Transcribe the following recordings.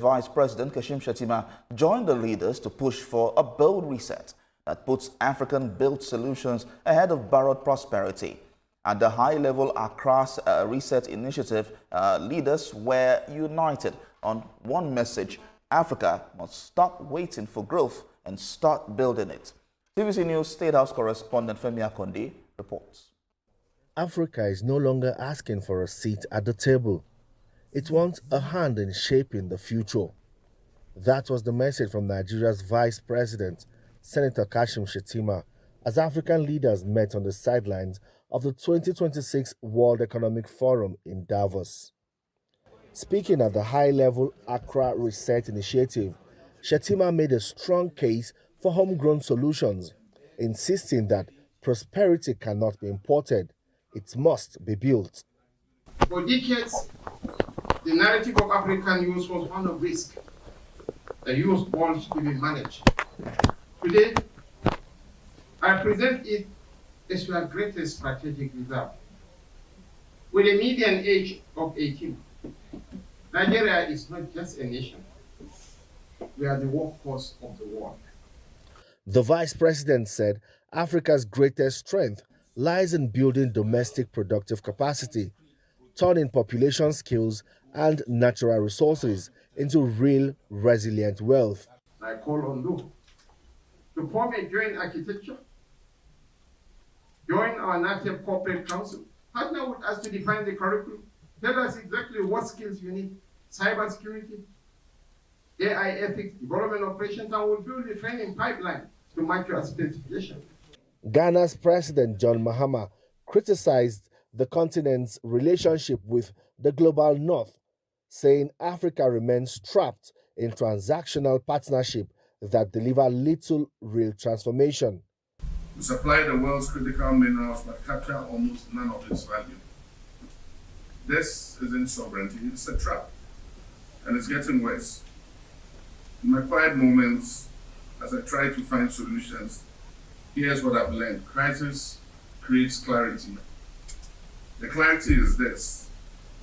Vice President Kashim Shettima joined the leaders to push for a bold reset that puts African-built solutions ahead of borrowed prosperity. At the high-level Accra Reset Initiative, leaders were united on one message: Africa must stop waiting for growth and start building it. TVC News State House correspondent Femi Akonde reports. Africa is no longer asking for a seat at the table. It wants a hand in shaping the future. That was the message from Nigeria's Vice President, Senator Kashim Shettima, as African leaders met on the sidelines of the 2026 World Economic Forum in Davos. Speaking at the high-level Accra Reset Initiative, Shettima made a strong case for homegrown solutions, insisting that prosperity cannot be imported, it must be built. For decades, the narrative of African youth was one of risk. The youth want to be managed. Today, I present it as your greatest strategic reserve. With a median age of 18, Nigeria is not just a nation. We are the workforce of the world. The Vice President said Africa's greatest strength lies in building domestic productive capacity, turning population skills and natural resources into real, resilient wealth. I call on you to form a joint architecture, join our native corporate council, partner with us to define the curriculum, tell us exactly what skills you need: cybersecurity, AI ethics, development operations, and we'll build a training pipeline to match your specification. Ghana's President John Mahama criticized the continent's relationship with the global north, saying Africa remains trapped in transactional partnership that deliver little real transformation. We supply the world's critical minerals but capture almost none of its value. This isn't sovereignty, it's a trap. And it's getting worse. In my quiet moments, as I try to find solutions, here's what I've learned. Crisis creates clarity. The clarity is this: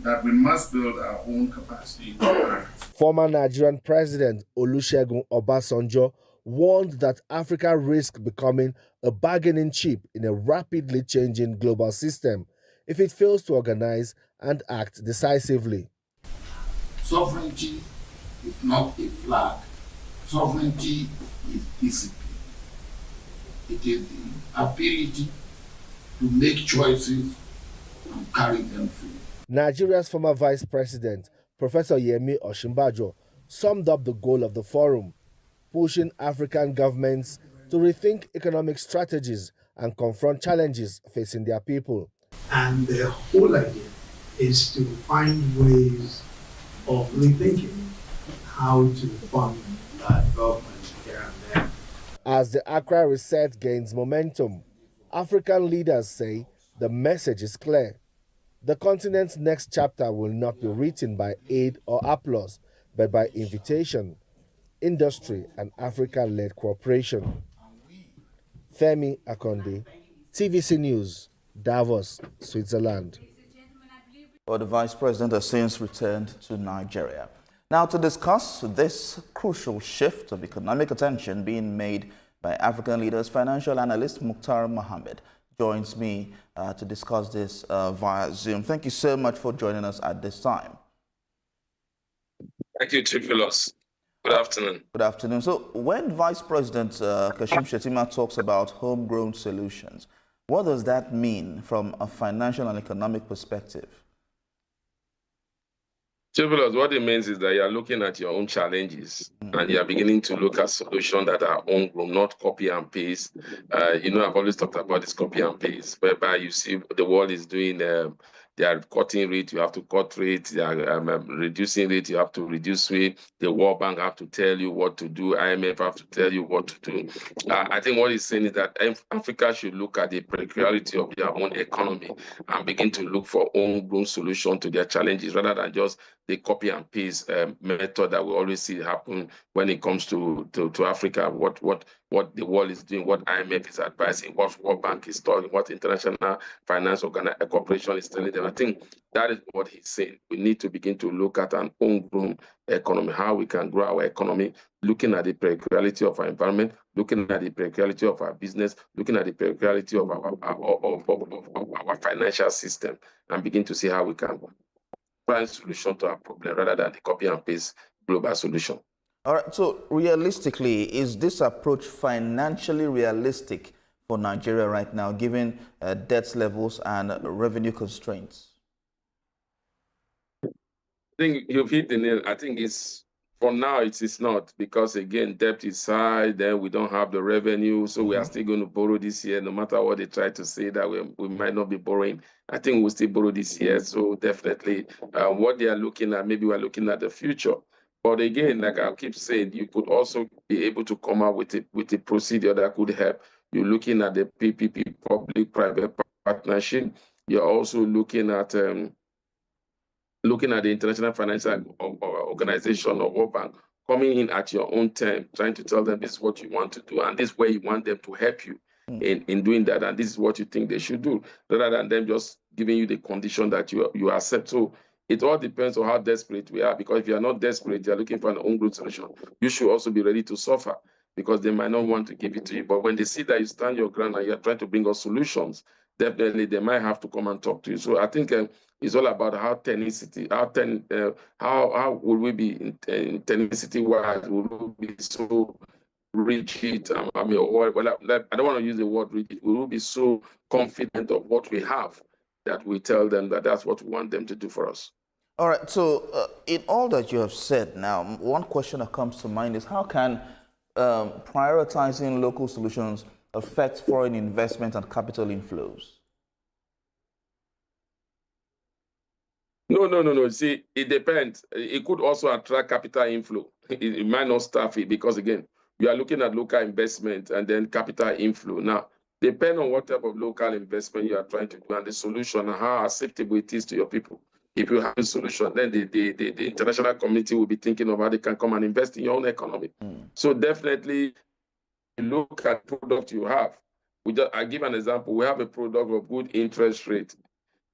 that we must build our own capacity to act. Former Nigerian President Olusegun Obasanjo warned that Africa risks becoming a bargaining chip in a rapidly changing global system if it fails to organize and act decisively. Sovereignty is not a flag. Sovereignty is discipline. It is the ability to make choices and carry them through. Nigeria's former Vice President, Professor Yemi Osinbajo, summed up the goal of the forum: pushing African governments to rethink economic strategies and confront challenges facing their people. And the whole idea is to find ways of rethinking how to fund that development here and there. As the Accra Reset gains momentum, African leaders say the message is clear. The continent's next chapter will not be written by aid or applause, but by invitation, industry, and Africa-led cooperation. Femi Akonde, TVC News, Davos, Switzerland. Well, the Vice President has since returned to Nigeria. Now, to discuss this crucial shift of economic attention being made by African leaders, financial analyst Mukhtar Mohammed joins me to discuss this via Zoom. Thank you so much for joining us at this time. Thank you, Tripolos. Good afternoon. Good afternoon. So, when Vice President Kashim Shettima talks about homegrown solutions, what does that mean from a financial and economic perspective? Tripolos, what it means is that you are looking at your own challenges and you are beginning to look at solutions that are homegrown, not copy and paste. I've always talked about this copy and paste, whereby you see the world is doing, they are cutting rate, you have to cut rate, they are reducing rate, you have to reduce rate. The World Bank have to tell you what to do, IMF have to tell you what to do. I think what he's saying is that Africa should look at the peculiarity of their own economy and begin to look for homegrown solutions to their challenges rather than just the copy and paste method that we always see happen when it comes to Africa. What the world is doing, what IMF is advising, what World Bank is telling, what International Finance Corporation is telling them. I think that is what he's saying. We need to begin to look at an homegrown economy, how we can grow our economy, looking at the peculiarity of our environment, looking at the peculiarity of our business, looking at the peculiarity of our financial system, and begin to see how we can find solution to our problem rather than the copy and paste global solution. All right, so realistically, is this approach financially realistic for Nigeria right now, given debt levels and revenue constraints? I think you've hit the nail. I think it's, for now, it is not, because again, debt is high, then we don't have the revenue, so we are still going to borrow this year, no matter what they try to say that we might not be borrowing. I think we'll still borrow this year, so definitely what they are looking at, maybe we're looking at the future. But again, like I keep saying, you could also be able to come out with a procedure that could help. You're looking at the PPP, public-private partnership. You're also looking at the International Financial Organization or World Bank, coming in at your own time, trying to tell them this is what you want to do, and this is where you want them to help you in doing that, and this is what you think they should do, rather than them just giving you the condition that you accept. So it all depends on how desperate we are, because if you are not desperate, you're looking for an homegrown solution, you should also be ready to suffer, because they might not want to give it to you. But when they see that you stand your ground and you're trying to bring us solutions, definitely they might have to come and talk to you. So I think it's all about how tenacity, how will we be in tenacity-wise? Will we be so rigid? I don't want to use the word rigid. We will be so confident of what we have that we tell them that that's what we want them to do for us. All right, so in all that you have said now, one question that comes to mind is how can prioritizing local solutions affect foreign investment and capital inflows? No. See, it depends. It could also attract capital inflow. It might not staff it, because again, you are looking at local investment and then capital inflow. Now, depend on what type of local investment you are trying to do and the solution and how acceptable it is to your people. If you have a solution, then the international community will be thinking of how they can come and invest in your own economy. So definitely, look at the product you have. I give an example. We have a product of good interest rate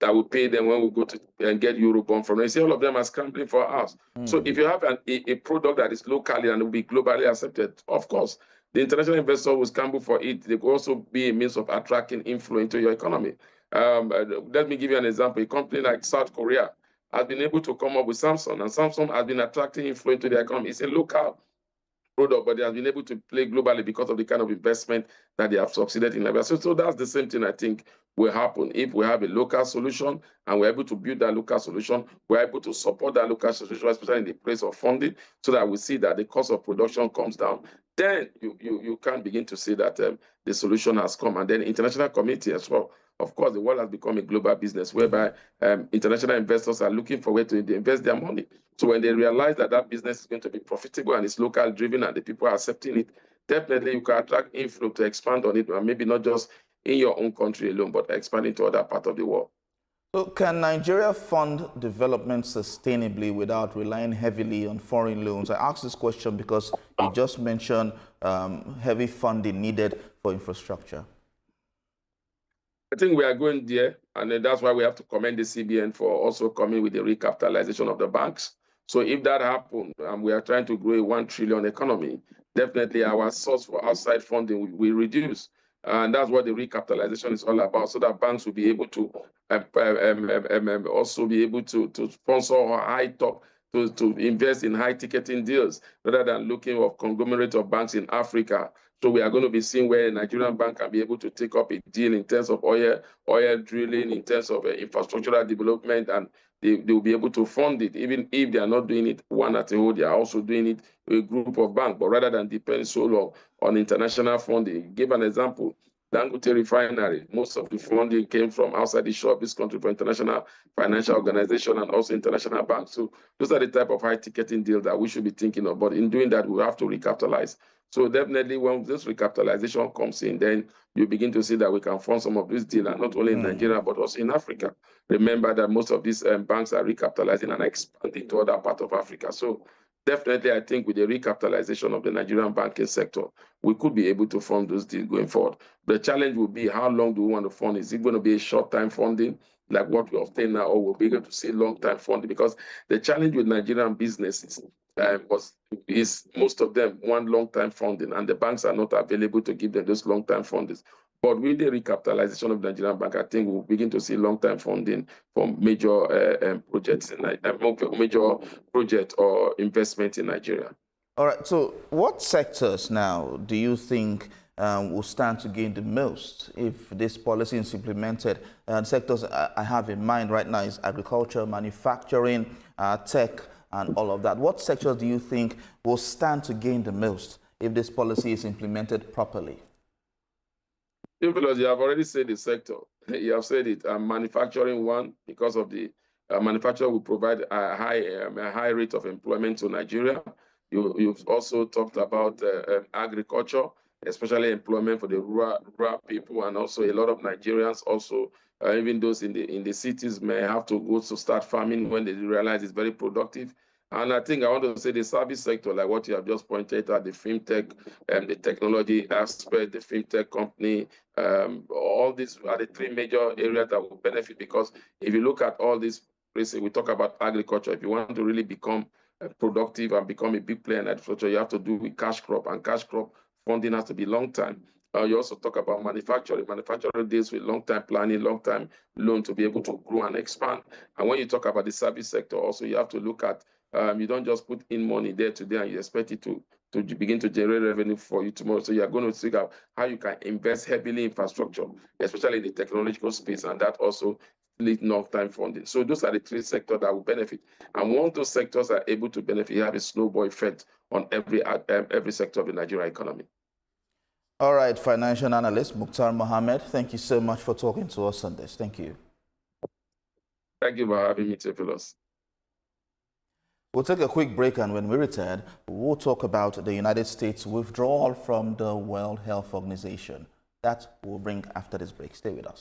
that we pay them when we go to and get Eurobond from them. You see, all of them are scrambling for us. So if you have a product that is locally and will be globally accepted, of course, the international investor will scramble for it. They could also be a means of attracting inflow into your economy. Let me give you an example. A company like South Korea has been able to come up with Samsung, and Samsung has been attracting inflow into the economy. It's a local product, but they have been able to play globally because of the kind of investment that they have succeeded in. So that's the same thing I think will happen. If we have a local solution and we're able to build that local solution, we're able to support that local solution, especially in the place of funding, so that we see that the cost of production comes down. Then you can begin to see that the solution has come. And then international community as well. Of course, the world has become a global business whereby international investors are looking for where to invest their money. So when they realize that that business is going to be profitable and it's local driven and the people are accepting it, definitely you can attract inflow to expand on it, and maybe not just in your own country alone, but expanding to other parts of the world. So can Nigeria fund development sustainably without relying heavily on foreign loans? I ask this question because you just mentioned heavy funding needed for infrastructure. I think we are going there, and that's why we have to commend the CBN for also coming with the recapitalization of the banks. So if that happens, and we are trying to grow a 1 trillion economy, definitely our source for outside funding will reduce. And that's what the recapitalization is all about, so that banks will be able to also be able to sponsor high top, to invest in high ticketing deals, rather than looking at conglomerate of banks in Africa. So we are going to be seeing where a Nigerian bank can be able to take up a deal in terms of oil drilling, in terms of infrastructural development, and they will be able to fund it, even if they are not doing it one at a whole. They are also doing it with a group of banks, but rather than depend so long on international funding. Give an example. Dangote refinery. Most of the funding came from outside the shore of this country for international financial organization and also international banks. So those are the type of high ticketing deals that we should be thinking of. But in doing that, we have to recapitalize. So definitely when this recapitalization comes in, then you begin to see that we can fund some of these deals, and not only in Nigeria, but also in Africa. Remember that most of these banks are recapitalizing and expanding to other parts of Africa. So definitely, I think with the recapitalization of the Nigerian banking sector, we could be able to fund those deals going forward. The challenge will be, how long do we want to fund? Is it going to be a short-time funding like what we obtain now, or we'll be able to see long-time funding? Because the challenge with Nigerian businesses is most of them want long-time funding, and the banks are not available to give them those long-time fundings. But with the recapitalization of the Nigerian bank, I think we'll begin to see long-term funding for major projects in major project or investment in Nigeria. All right, so what sectors now do you think will stand to gain the most if this policy is implemented? Sectors I have in mind right now is agriculture, manufacturing, tech, and all of that. What sectors do you think will stand to gain the most if this policy is implemented properly? Because you have already said the sector. You have said it. Manufacturing one, because of the manufacturer will provide a high rate of employment to Nigeria. You've also talked about agriculture, especially employment for the rural people, and also a lot of Nigerians also, even those in the cities, may have to go to start farming when they realize it's very productive. And I think I want to say the service sector, like what you have just pointed out, the fintech, the technology aspect, the fintech company, all these are the three major areas that will benefit. Because if you look at all these places, we talk about agriculture. If you want to really become productive and become a big player in agriculture, you have to do with cash crop, and cash crop funding has to be long time. You also talk about manufacturing. Manufacturing deals with long-term planning, long-term loan to be able to grow and expand. And when you talk about the service sector, also you have to look at, you don't just put in money there today and you expect it to begin to generate revenue for you tomorrow. So you are going to figure out how you can invest heavily in infrastructure, especially in the technological space, and that also leads long-time funding. So those are the three sectors that will benefit. And once those sectors are able to benefit, you have a snowball effect on every sector of the Nigerian economy. All right, financial analyst Mukhtar Mohammed, thank you so much for talking to us on this. Thank you. Thank you for having me, Theophilus. We'll take a quick break, and when we return, we'll talk about the United States withdrawal from the World Health Organization. That we'll bring after this break. Stay with us.